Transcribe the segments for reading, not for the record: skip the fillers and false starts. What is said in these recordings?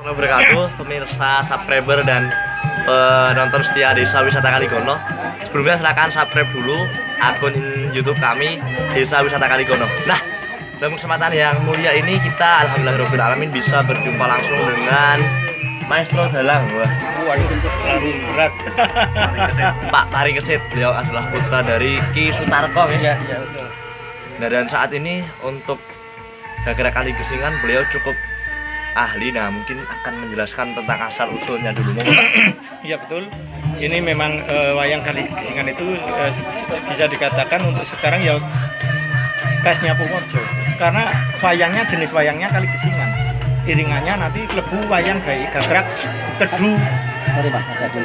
Wabarakatuh, pemirsa, subscriber dan penonton setia Desa Wisata Kaligono. Sebelumnya silakan subscribe dulu akun YouTube kami Desa Wisata Kaligono. Nah, dalam kesempatan yang mulia ini kita alhamdulillahirobbilalamin bisa berjumpa langsung dengan Maestro Dalang. Wah, waduh, terlalu berat. Pak Pari Kesit. Beliau adalah putra dari Ki Sutarko ya. Iya betul. Nah, dan saat ini untuk Gagrak Kaligesingan beliau cukup ahli. Nah, mungkin akan menjelaskan tentang asal usulnya dulu. Iya betul. Ini memang wayang Kaligesingan itu bisa dikatakan untuk sekarang ya khasnya Purworejo. Karena wayangnya jenis wayangnya Kaligesingan. Iringannya nanti klebu wayang gagrak kedu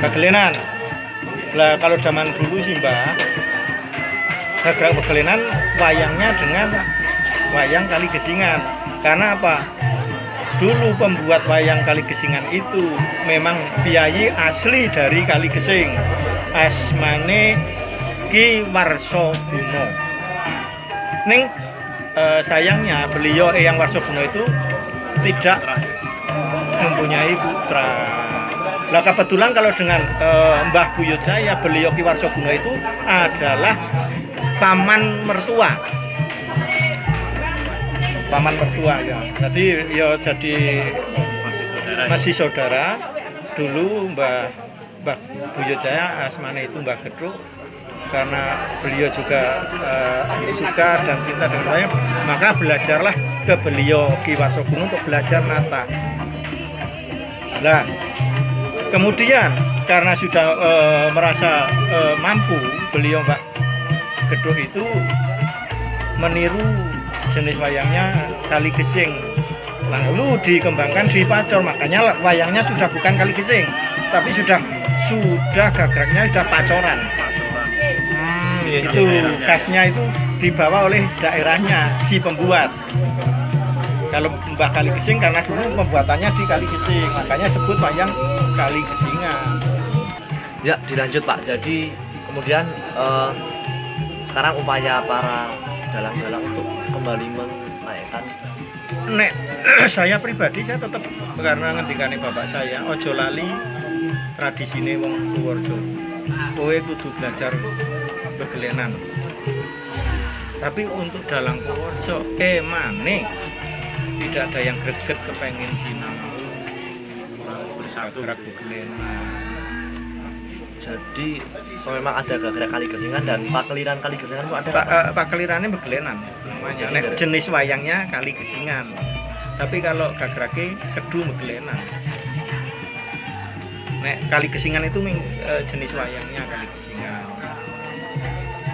begelenan. Lah kalau zaman dulu sih Mbak, gagrak begelenan wayangnya dengan wayang Kaligesingan. Karena apa? Dulu pembuat wayang Kaligesingan itu memang piyayi asli dari Kaligesing, asmane Ki Warsoguno. Ning sayangnya beliau Eyang Warsoguno itu tidak mempunyai putra. Lah kebetulan kalau dengan Mbah Buyut saya, beliau Ki Warsoguno itu adalah paman mertua. Paman mertua ya. Jadi masih saudara. Dulu Mbah Buyut saya asmane itu Mbah Gedruk. Karena beliau juga suka dan cinta dengan wayang, maka belajarlah ke beliau Ki Warsoguno untuk belajar nata. Nah, kemudian karena sudah merasa mampu, beliau Mbak Gedruk itu meniru jenis wayangnya Kaligesing, lalu dikembangkan di Pacor. Makanya wayangnya sudah bukan Kaligesing, tapi sudah gagraknya sudah Pacoran. Itu khasnya itu dibawa oleh daerahnya si pembuat. Kalau Mbah Kaligesing karena dulu pembuatannya di Kaligesing, makanya sebut wayang Kaligesingan. Ya, dilanjut Pak. Jadi kemudian sekarang upaya para dalang-dalang untuk kembali menaikkan. Nek saya pribadi saya tetap karena ngendikane bapak saya, ojo lali tradisine wong Purworejo. Kowe kudu belajar begelenan. Tapi untuk dalang Purworejo maneh tidak ada yang greget kepengen sinau gagrak begelenan. Jadi memang ada gagrak Kaligesingan dan pakeliran Kaligesingan itu ada. Pakelirannya begelenan namanya. Nek jenis wayangnya Kaligesingan. Tapi kalau gagraknya kedu begelenan. Nek Kaligesingan itu jenis wayangnya Kaligesingan.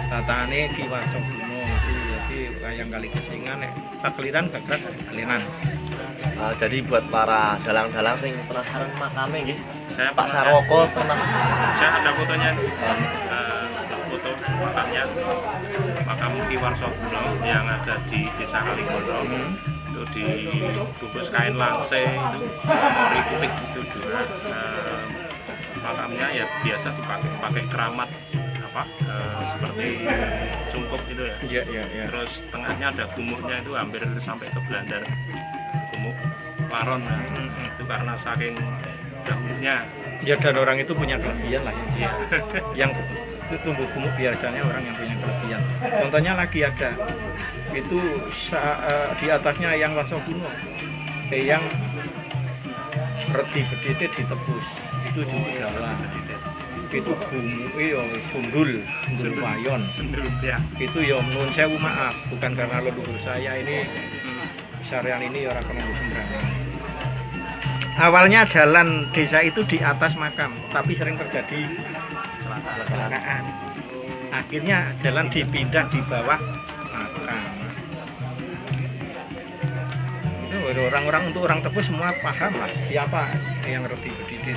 Tatane Ki Warsoguno itu jadi wayang Kaligesingan, nek pakeliran gagrak begelenan. Jadi buat para dalang-dalang sing penasaran makame nggih. Saya Pak Sarwoko pernah. Saya ada fotonya, foto makamnya, makam Ki Warsoguno yang ada di Desa Kaligono. Itu dibungkus kain langse itu ori putih itu juga. Makamnya ya biasa pakai keramat seperti cungkup itu ya. Iya. Terus tengahnya ada gumuknya itu hampir sampai ke Belanda. Gumuk laron. Itu karena saking dahulunya. Ya dan orang itu punya kelebihan lah Iya. yang tumbuh gumuk biasanya orang yang punya kelebihan. Contohnya lagi ada itu di atasnya Eyang Warsoguno, yang reti bedite ditebus itu juga dalang. Itu gumuk sundul wayon. Ya. Itu ya nuwun sewu maaf, bukan karena leluhur saya ini syarian ini orang kena sembarangan. Awalnya jalan desa itu di atas makam, tapi sering terjadi kecelakaan. Akhirnya jalan dipindah di bawah makam. Itu orang-orang untuk orang tebus semua paham lah siapa yang reti bedidit.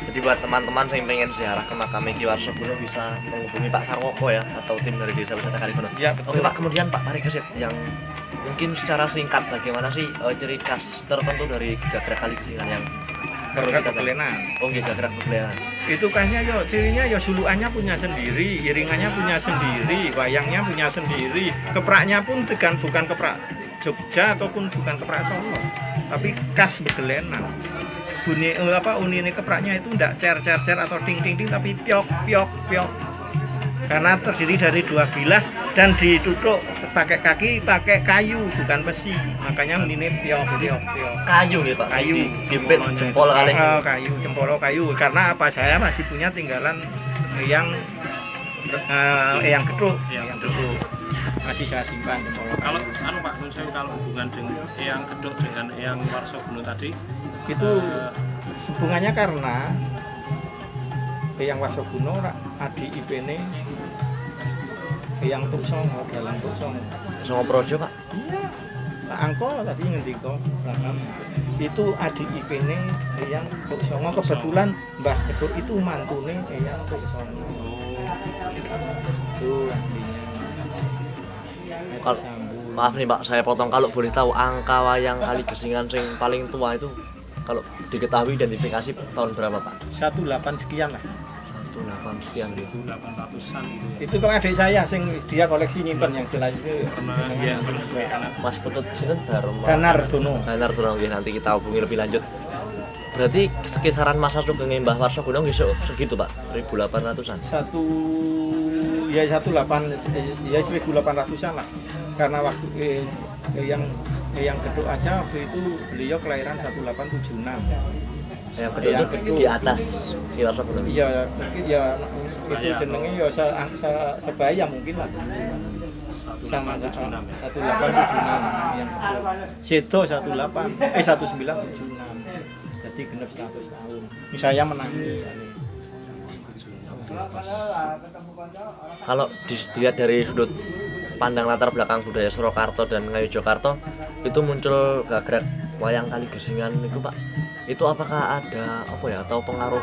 Jadi buat teman-teman yang pengen ziarah ke makam Ki Warsoguno bisa menghubungi Pak Sarwoko ya atau tim dari Desa Wisata Kaligono. Ya, betul. Oke Pak, kemudian Pak Pari Kesit yang mungkin secara singkat bagaimana sih ciri khas tertentu dari gagrak Kaligesingan yang Gagrak begelenan. Oh nggih, gagrak begelenan. Itu khasnya yo cirinya yo suluannya punya sendiri, iringannya punya sendiri, wayangnya punya sendiri, kepraknya pun bukan keprak Jogja ataupun bukan keprak Solo, tapi khas Begelenan. Unine kepraknya itu enggak cer atau ting tapi piok. Karena terdiri dari 2 bilah dan ditutup pakai kaki pakai kayu bukan besi, makanya unine piok. Kayu ya Pak. Kayu. Dipit jempol kali. Kayu, jempol kayu. Karena apa, saya masih punya tinggalan yang geduk. Masih saya simpan jempol. Kalau Pak Nun Sewu, kalau hubungan dengan Eyang Geduk dengan Eyang Warsoguno tadi Itu hubungannya karena Eyang Warsoguno adi ipene Eyang Tuksongo, Dalang Tuksongo. Songo Projo Pak. Iya. Pak Angko tadi ngendika belakang. Itu adik ipene Eyang Tuksongo. Kebetulan Mbah Geduk itu mantune Eyang Tuksongo. Itu aslinya. Kalau maaf nih Pak, saya potong, kalau boleh tahu angka wayang Kali Gesingan sing paling tua itu kalau diketahui identifikasi tahun berapa Pak? 18 sekian lah. 18 sekian gitu. 800-an gitu. Itu kok adik saya sing dia koleksi nyimpen yang jelas itu. Iya, Mas Putut sinten Darmo. Danar Dono. Danar Dono, nanti kita hubungi lebih lanjut. Berarti kisaran masa sugeng Mbah Warsoguno nggih segitu Pak, 1800-an. 1800-an lah. Karena waktu yang Geduk aja waktu itu beliau kelahiran 1876. Yang kedua itu di atas Ki Warsoguno. Iya, mungkin ya itu jenenge ya sebaya mungkin lah. Sama 1876 yang kedua. Sedo 1976. Jadi genep 100 tahun. Saya menangi. Kalau dilihat dari sudut pandang latar belakang budaya Surakarta dan Ngayogyakarta, itu muncul gagrak wayang Kali Gesingan itu Pak. Itu apakah ada atau pengaruh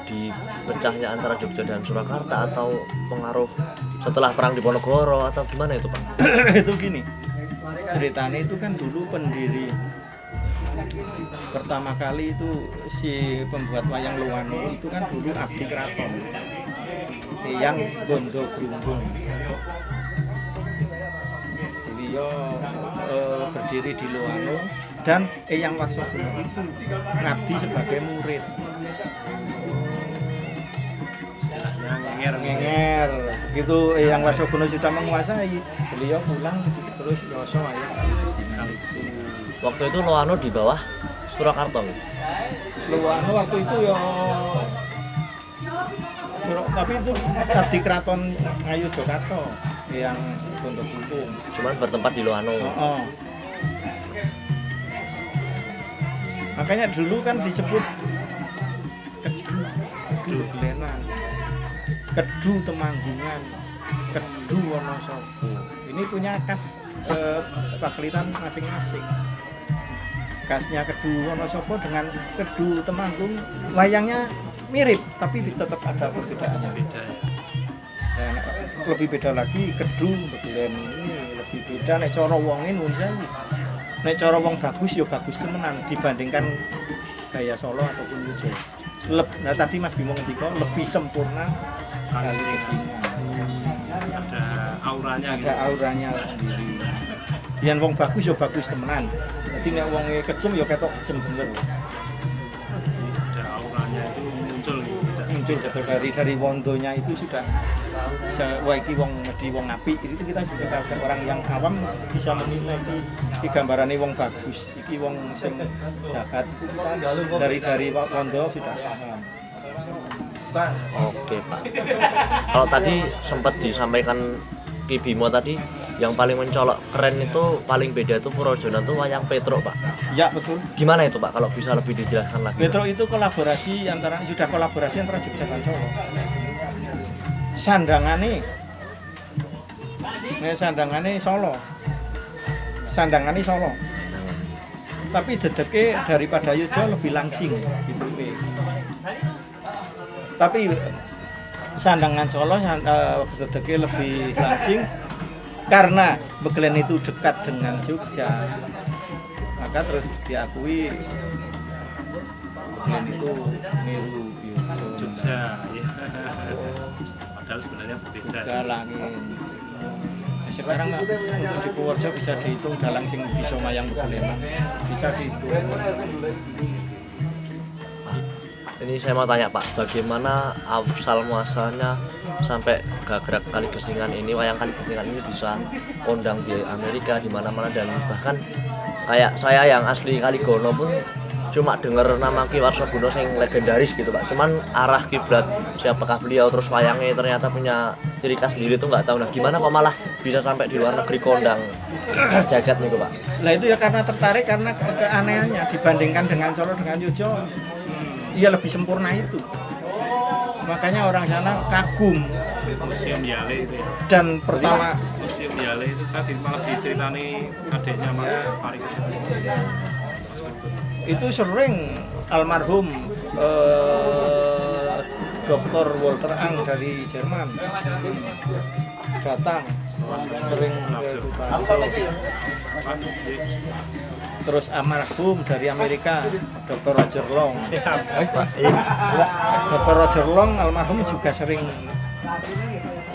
di pecahnya antara Jogja dan Surakarta, atau pengaruh setelah perang Diponegoro, atau gimana itu Pak? Itu gini, ceritanya itu kan dulu pendiri pertama kali itu si pembuat wayang Luwano itu kan dulu abdi keraton yang Gondo Grumbung. Beliau berdiri di Luwano dan Eyang Warsoguno itu ngabdi sebagai murid. Ngenger gitu. Eyang Warsoguno sudah menguasai, beliau pulang terus yoso ayah Waktu itu Luwano di bawah Surakarta. Luwano waktu itu ya tapi itu abdi keraton Ngayogyakarta yang Gondo Grumbung. Cuman bertempat di Luwano. Makanya dulu kan disebut Kedu Begelenan, Kedu Temanggungan, Kedu Wonosobo. Ini punya khas pakliran masing-masing. Khasnya Kedu Wonosobo dengan Kedu Temanggung wayangnya mirip, tapi tetap ada perbedaannya. Nah, lebih beda lagi Kedu Begelenan ini lebih beda. Nek cara wonge nuwun sewu. Nek cara wong bagus ya bagus temenan dibandingkan gaya Solo ataupun Jogja. Nah tadi Mas Bimo ngendika lebih sempurna Kali Gesingan. Ada auranya gitu. Ada auranya sendiri. Yen wong bagus ya bagus temenan. Jadi nek wonge kejem ya ketok kejem bener. Ada auranya itu muncul Betul dari wondonya itu sudah wah iki wong mesti wong apik. Itu kita juga orang yang awam bisa menilai iki gambarane wong bagus, iki wong sing jahat. Dari wondo sudah paham. Oke Pak. Kalau tadi sempat disampaikan Ki Bimo tadi, yang paling mencolok keren itu paling beda itu Purwojono itu wayang Petruk Pak. Ya betul. Gimana itu Pak, kalau bisa lebih dijelaskan lagi? Petruk itu kolaborasi antara Jogja dan Solo. Sandangane Solo. Tapi dedeke daripada Yogya lebih langsing gitu. Tapi sandangan Solo dedeke lebih langsing karena Begelen itu dekat dengan Jogja. Maka terus diakui Begelen itu niru Jogja ya. Padahal sebenarnya berbeda. Galangin. sekarang untuk di Purworejo bisa dihitung dalang sing bisa mayang Buleman, bisa dihitung. Ini saya mau tanya Pak, bagaimana asal muasalnya sampai Gagrak Kali Gesingan ini, wayang Kali Gesingan ini bisa kondang di Amerika di mana-mana, dan bahkan kayak saya yang asli Kaligono pun cuma dengar nama Ki Warsobunu yang legendaris gitu Pak. Cuman arah kiblat siapakah beliau, terus wayangnya ternyata punya ciri khas sendiri itu nggak tahu. Nah gimana kok malah bisa sampai di luar negeri kondang jagat nih Pak? Lah itu ya karena tertarik karena keanehannya dibandingkan dengan Solo dengan Yojo, iya lebih sempurna itu. Makanya orang sana kagum. Museum Yale itu ya. Dan pertama Museum Yale itu tadi malah diceritani adiknya Mas Farid. itu sering almarhum Dr. Walter Ang dari Jerman datang sering ke Dubai. Terus almarhum dari Amerika Dr. Roger Long. Dr. Roger Long almarhum juga sering.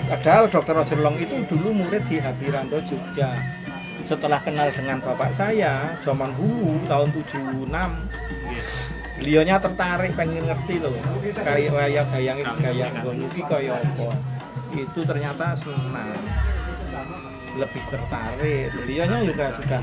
Padahal Dr. Roger Long itu dulu murid di Habirando Jogja. Setelah kenal dengan bapak saya zaman dulu tahun 76, beliaunya tertarik pengen ngerti loh kayak gaya nggonuki kaya apa. Itu ternyata senang, lebih tertarik. Beliaunya juga sudah